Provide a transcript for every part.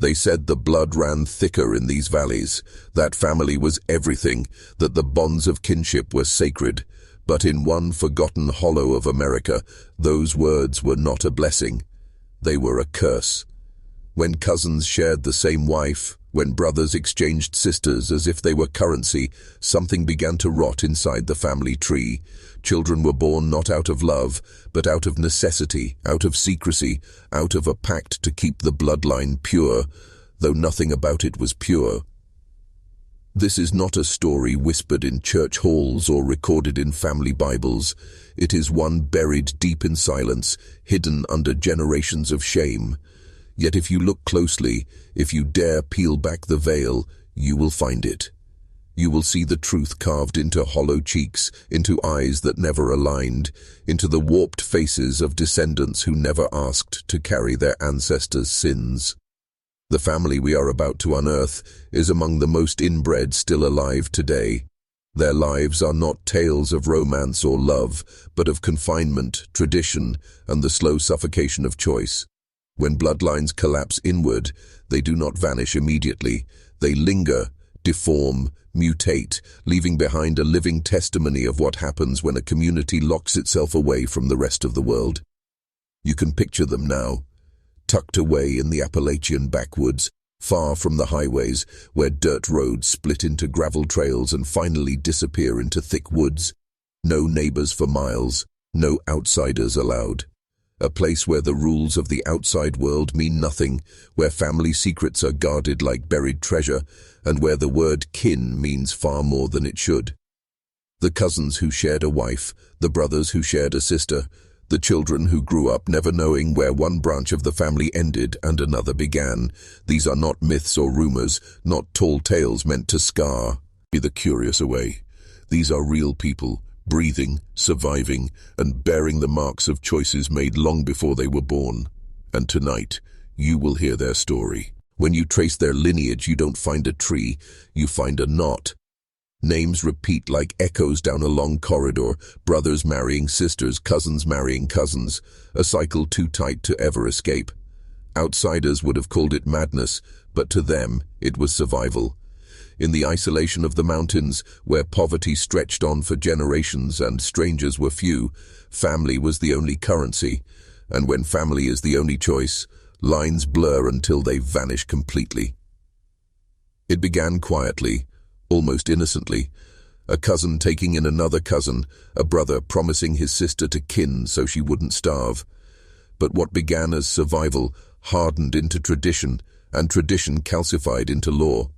They said the blood ran thicker in these valleys, that family was everything, that the bonds of kinship were sacred. But in one forgotten hollow of America, those words were not a blessing. They were a curse. When cousins shared the same wife, when brothers exchanged sisters as if they were currency, something began to rot inside the family tree. Children were born not out of love, but out of necessity, out of secrecy, out of a pact to keep the bloodline pure, though nothing about it was pure. This is not a story whispered in church halls or recorded in family Bibles. It is one buried deep in silence, hidden under generations of shame. Yet if you look closely, if you dare peel back the veil, you will find it. You will see the truth carved into hollow cheeks, into eyes that never aligned, into the warped faces of descendants who never asked to carry their ancestors' sins. The family we are about to unearth is among the most inbred still alive today. Their lives are not tales of romance or love, but of confinement, tradition, and the slow suffocation of choice. When bloodlines collapse inward, they do not vanish immediately. They linger, deform, mutate, leaving behind a living testimony of what happens when a community locks itself away from the rest of the world. You can picture them now, tucked away in the Appalachian backwoods, far from the highways, where dirt roads split into gravel trails and finally disappear into thick woods. No neighbors for miles, no outsiders allowed. A place where the rules of the outside world mean nothing, where family secrets are guarded like buried treasure, and where the word kin means far more than it should. The cousins who shared a wife, the brothers who shared a sister, the children who grew up never knowing where one branch of the family ended and another began. These are not myths or rumors, not tall tales meant to scare the curious away. These are real people, breathing, surviving, and bearing the marks of choices made long before they were born. And tonight, you will hear their story. When you trace their lineage, you don't find a tree, you find a knot. Names repeat like echoes down a long corridor, brothers marrying sisters, cousins marrying cousins, a cycle too tight to ever escape. Outsiders would have called it madness, but to them, it was survival. In the isolation of the mountains, where poverty stretched on for generations and strangers were few, family was the only currency. And when family is the only choice, lines blur until they vanish completely. It began quietly, almost innocently. A cousin taking in another cousin, a brother promising his sister to kin so she wouldn't starve. But what began as survival hardened into tradition, and tradition calcified into law.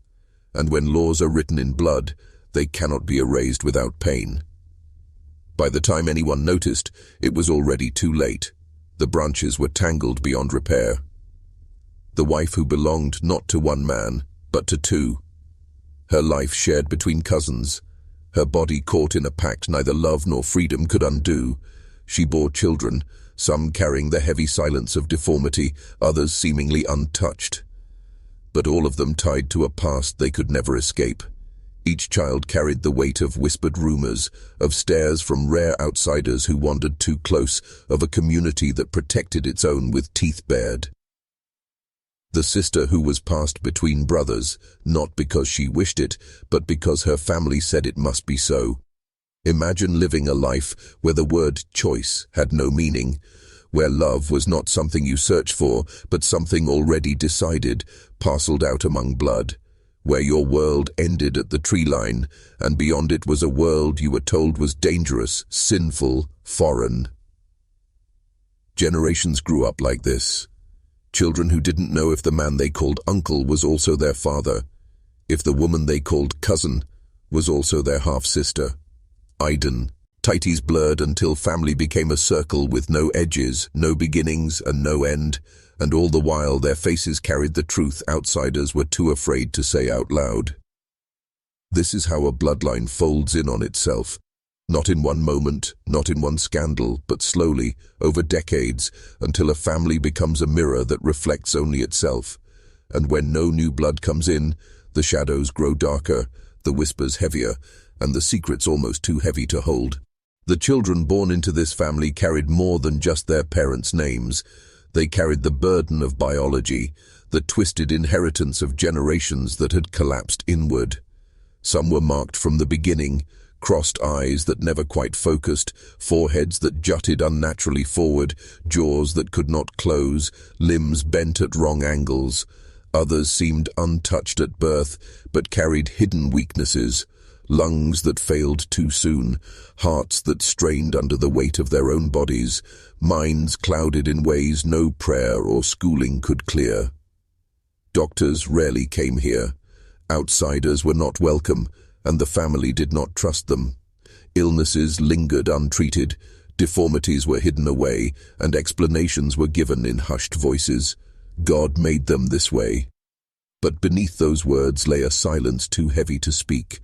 And when laws are written in blood, they cannot be erased without pain. By the time anyone noticed, it was already too late. The branches were tangled beyond repair. The wife who belonged not to one man, but to two. Her life shared between cousins. Her body caught in a pact neither love nor freedom could undo. She bore children, some carrying the heavy silence of deformity, others seemingly untouched. But all of them tied to a past they could never escape. Each child carried the weight of whispered rumors, of stares from rare outsiders who wandered too close, of a community that protected its own with teeth bared. The sister who was passed between brothers, not because she wished it, but because her family said it must be so. Imagine living a life where the word choice had no meaning, where love was not something you search for, but something already decided, parceled out among blood, where your world ended at the tree line, and beyond it was a world you were told was dangerous, sinful, foreign. Generations grew up like this. Children who didn't know if the man they called uncle was also their father, if the woman they called cousin was also their half-sister. Iden. Tighties blurred until family became a circle with no edges, no beginnings, and no end, and all the while their faces carried the truth outsiders were too afraid to say out loud. This is how a bloodline folds in on itself, not in one moment, not in one scandal, but slowly, over decades, until a family becomes a mirror that reflects only itself. And when no new blood comes in, the shadows grow darker, the whispers heavier, and the secrets almost too heavy to hold. The children born into this family carried more than just their parents' names. They carried the burden of biology, the twisted inheritance of generations that had collapsed inward. Some were marked from the beginning, crossed eyes that never quite focused, foreheads that jutted unnaturally forward, jaws that could not close, limbs bent at wrong angles. Others seemed untouched at birth, but carried hidden weaknesses, lungs that failed too soon, hearts that strained under the weight of their own bodies, minds clouded in ways no prayer or schooling could clear. Doctors rarely came here. Outsiders were not welcome, and the family did not trust them. Illnesses lingered untreated, deformities were hidden away, and explanations were given in hushed voices. God made them this way. But beneath those words lay a silence too heavy to speak.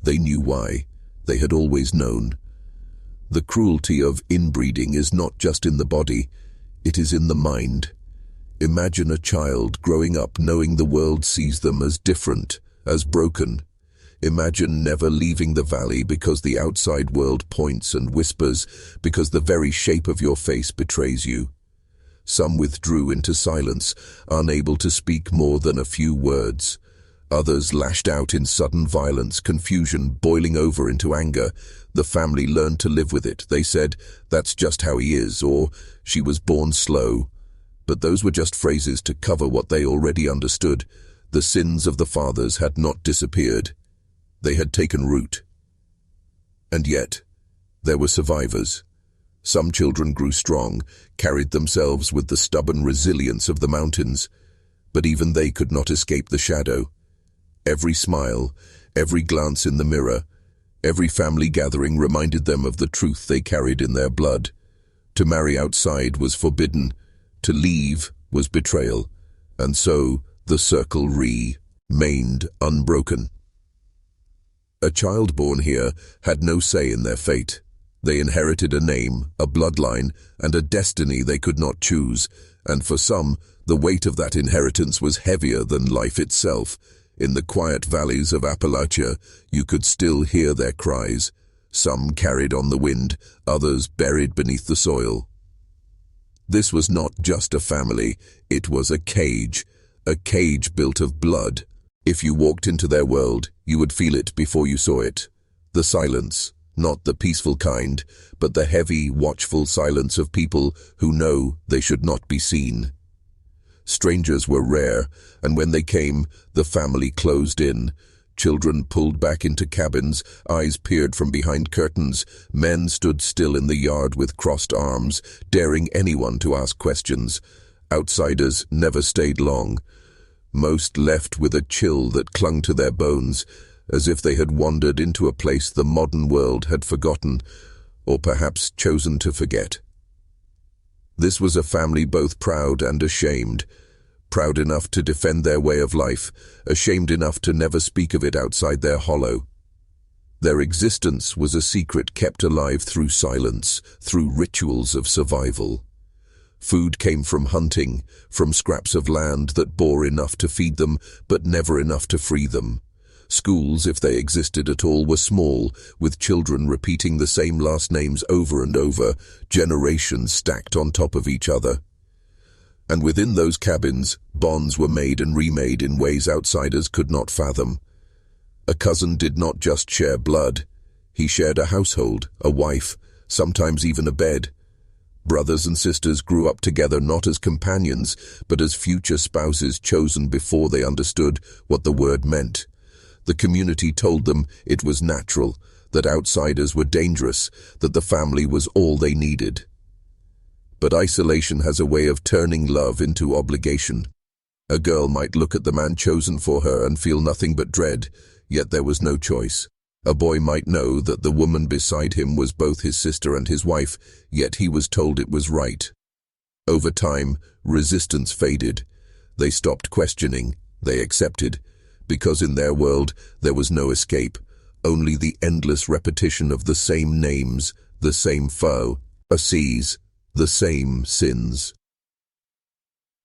They knew why. They had always known. The cruelty of inbreeding is not just in the body, it is in the mind. Imagine a child growing up knowing the world sees them as different, as broken. Imagine never leaving the valley because the outside world points and whispers, because the very shape of your face betrays you. Some withdrew into silence, unable to speak more than a few words. Others lashed out in sudden violence, confusion boiling over into anger. The family learned to live with it. They said, "That's just how he is," or "She was born slow." But those were just phrases to cover what they already understood. The sins of the fathers had not disappeared. They had taken root. And yet, there were survivors. Some children grew strong, carried themselves with the stubborn resilience of the mountains, but even they could not escape the shadow. Every smile, every glance in the mirror, every family gathering reminded them of the truth they carried in their blood. To marry outside was forbidden, to leave was betrayal, and so the circle remained unbroken. A child born here had no say in their fate. They inherited a name, a bloodline, and a destiny they could not choose, and for some, the weight of that inheritance was heavier than life itself. In the quiet valleys of Appalachia, you could still hear their cries. Some carried on the wind, others buried beneath the soil. This was not just a family, it was a cage built of blood. If you walked into their world, you would feel it before you saw it. The silence, not the peaceful kind, but the heavy, watchful silence of people who know they should not be seen. Strangers were rare, and when they came, the family closed in. Children pulled back into cabins, eyes peered from behind curtains. Men stood still in the yard with crossed arms, daring anyone to ask questions. Outsiders never stayed long. Most left with a chill that clung to their bones, as if they had wandered into a place the modern world had forgotten, or perhaps chosen to forget. This was a family both proud and ashamed. Proud enough to defend their way of life, ashamed enough to never speak of it outside their hollow. Their existence was a secret kept alive through silence, through rituals of survival. Food came from hunting, from scraps of land that bore enough to feed them, but never enough to free them. Schools, if they existed at all, were small, with children repeating the same last names over and over, generations stacked on top of each other. And within those cabins, bonds were made and remade in ways outsiders could not fathom. A cousin did not just share blood. He shared a household, a wife, sometimes even a bed. Brothers and sisters grew up together not as companions, but as future spouses chosen before they understood what the word meant. The community told them it was natural, that outsiders were dangerous, that the family was all they needed. But isolation has a way of turning love into obligation. A girl might look at the man chosen for her and feel nothing but dread, yet there was no choice. A boy might know that the woman beside him was both his sister and his wife, yet he was told it was right. Over time, resistance faded. They stopped questioning, they accepted, because in their world there was no escape, only the endless repetition of the same names, the same foe, the same sins.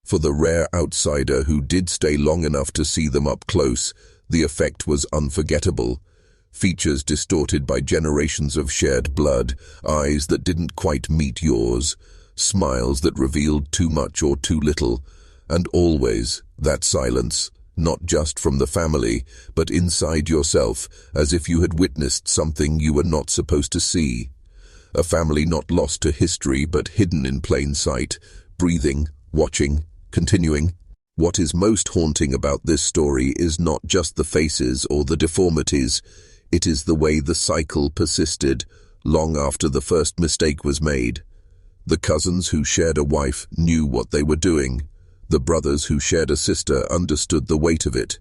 For the rare outsider who did stay long enough to see them up close, the effect was unforgettable. Features distorted by generations of shared blood, eyes that didn't quite meet yours, smiles that revealed too much or too little, and always That silence, not just from the family, but inside yourself, as if you had witnessed something you were not supposed to see. A family not lost to history, but hidden in plain sight, breathing, watching, continuing. What is most haunting about this story is not just the faces or the deformities. It is the way the cycle persisted, long after the first mistake was made. The cousins who shared a wife knew what they were doing. The brothers who shared a sister understood the weight of it.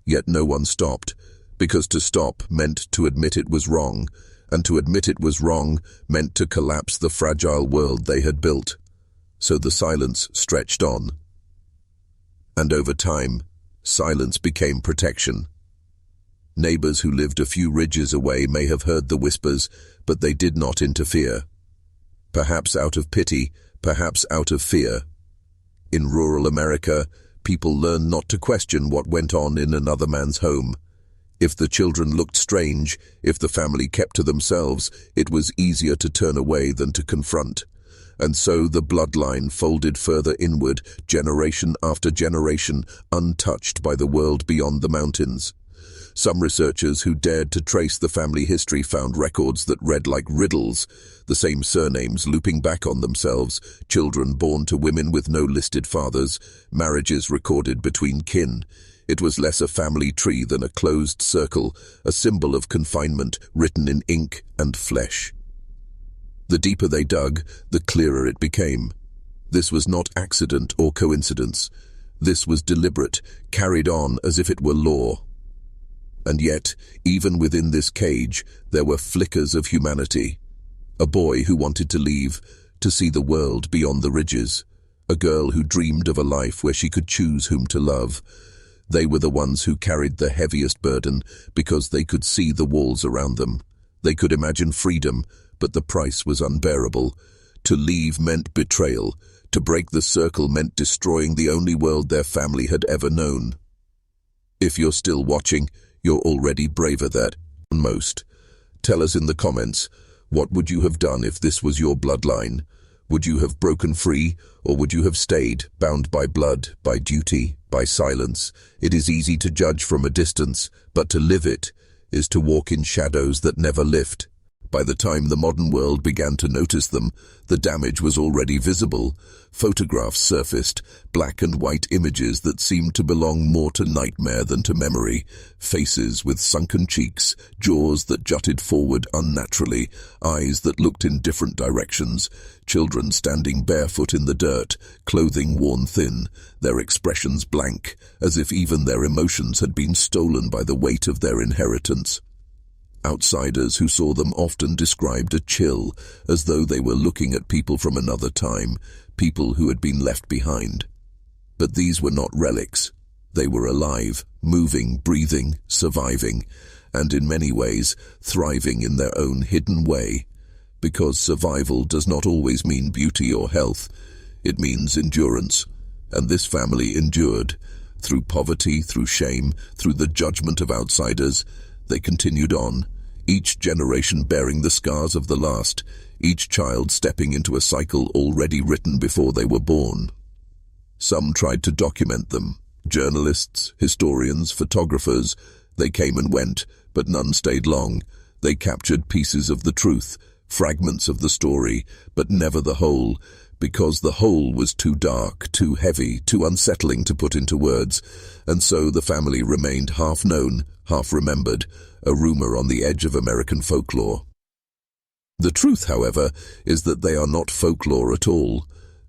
Yet no one stopped, because to stop meant to admit it was wrong, and to admit it was wrong meant to collapse the fragile world they had built. So the silence stretched on. And over time, silence became protection. Neighbors who lived a few ridges away may have heard the whispers, but they did not interfere. Perhaps out of pity, perhaps out of fear. In rural America, people learned not to question what went on in another man's home. If the children looked strange, if the family kept to themselves, it was easier to turn away than to confront. And so the bloodline folded further inward, generation after generation, untouched by the world beyond the mountains. Some researchers who dared to trace the family history found records that read like riddles, the same surnames looping back on themselves, children born to women with no listed fathers, marriages recorded between kin. It was less a family tree than a closed circle, a symbol of confinement written in ink and flesh. The deeper they dug, the clearer it became. This was not accident or coincidence. This was deliberate, carried on as if it were law. And yet, even within this cage, there were flickers of humanity. A boy who wanted to leave, to see the world beyond the ridges. A girl who dreamed of a life where she could choose whom to love. They were the ones who carried the heaviest burden because they could see the walls around them. They could imagine freedom, but the price was unbearable. To leave meant betrayal. To break the circle meant destroying the only world their family had ever known. If you're still watching, you're already braver than most. Tell us in the comments, what would you have done if this was your bloodline? Would you have broken free, or would you have stayed, bound by blood, by duty, by silence? It is easy to judge from a distance, but to live it is to walk in shadows that never lift. By the time the modern world began to notice them, the damage was already visible. Photographs surfaced, black and white images that seemed to belong more to nightmare than to memory. Faces with sunken cheeks, jaws that jutted forward unnaturally, eyes that looked in different directions, children standing barefoot in the dirt, clothing worn thin, their expressions blank, as if even their emotions had been stolen by the weight of their inheritance. Outsiders who saw them often described a chill, as though they were looking at people from another time, people who had been left behind. But these were not relics. They were alive, moving, breathing, surviving, and in many ways thriving in their own hidden way. Because survival does not always mean beauty or health. It means endurance. And this family endured. Through poverty, through shame, through the judgment of outsiders, they continued on, each generation bearing the scars of the last, each child stepping into a cycle already written before they were born. Some tried to document them. Journalists, historians, photographers. They came and went, but none stayed long. They captured pieces of the truth, fragments of the story, but never the whole, because the whole was too dark, too heavy, too unsettling to put into words, and so the family remained half known, half remembered, a rumor on the edge of American folklore. The truth, however, is that they are not folklore at all.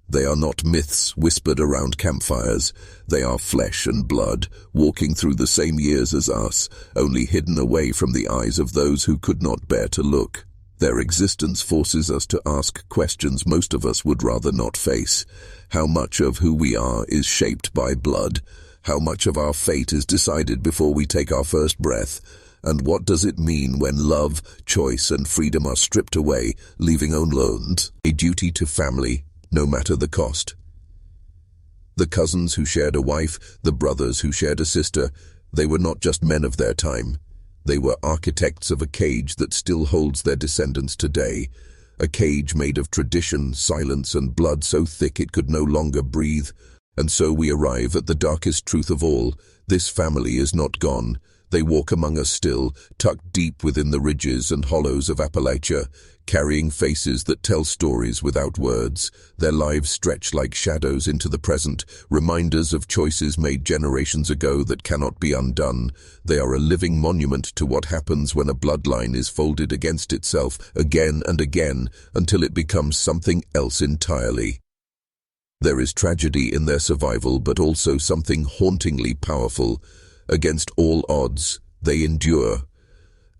They are not myths whispered around campfires. They are flesh and blood, walking through the same years as us, only hidden away from the eyes of those who could not bear to look. Their existence forces us to ask questions most of us would rather not face. How much of who we are is shaped by blood? How much of our fate is decided before we take our first breath? And what does it mean when love, choice, and freedom are stripped away, leaving only a duty to family, no matter the cost? The cousins who shared a wife, the brothers who shared a sister, they were not just men of their time. They were architects of a cage that still holds their descendants today, a cage made of tradition, silence, and blood so thick it could no longer breathe. And so we arrive at the darkest truth of all. This family is not gone. They walk among us still, tucked deep within the ridges and hollows of Appalachia, carrying faces that tell stories without words. Their lives stretch like shadows into the present, reminders of choices made generations ago that cannot be undone. They are a living monument to what happens when a bloodline is folded against itself again and again until it becomes something else entirely. There is tragedy in their survival, but also something hauntingly powerful. Against all odds, they endure.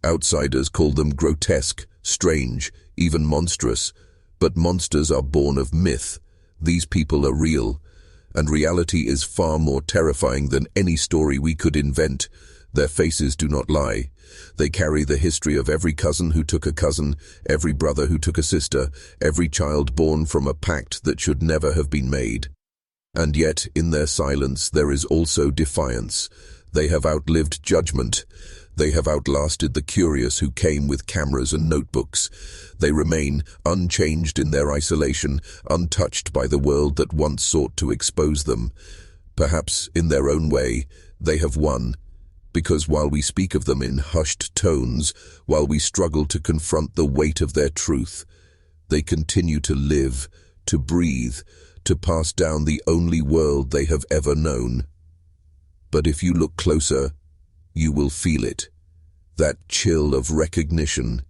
Outsiders call them grotesque, strange, even monstrous, but monsters are born of myth. These people are real, and reality is far more terrifying than any story we could invent. Their faces do not lie. They carry the history of every cousin who took a cousin, every brother who took a sister, every child born from a pact that should never have been made. And yet, in their silence, there is also defiance. They have outlived judgment. They have outlasted the curious who came with cameras and notebooks. They remain unchanged in their isolation, untouched by the world that once sought to expose them. Perhaps, in their own way, they have won. Because while we speak of them in hushed tones, while we struggle to confront the weight of their truth, they continue to live, to breathe, to pass down the only world they have ever known. But if you look closer, you will feel it, that chill of recognition.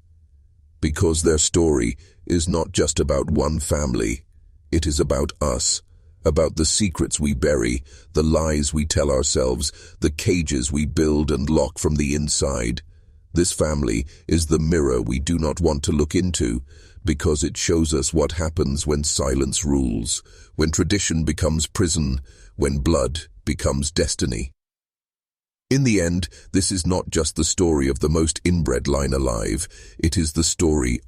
Because their story is not just about one family, it is about us, about the secrets we bury, the lies we tell ourselves, the cages we build and lock from the inside. This family is the mirror we do not want to look into, because it shows us what happens when silence rules, when tradition becomes prison, when blood becomes destiny. In the end, this is not just the story of the most inbred line alive. It is the story,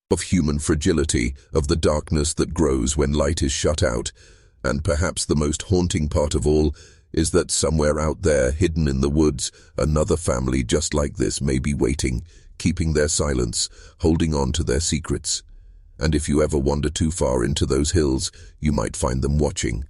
of human fragility, of the darkness that grows when light is shut out. And perhaps the most haunting part of all is that somewhere out there, hidden in the woods, another family just like this may be waiting, keeping their silence, holding on to their secrets. And if you ever wander too far into those hills, you might find them watching,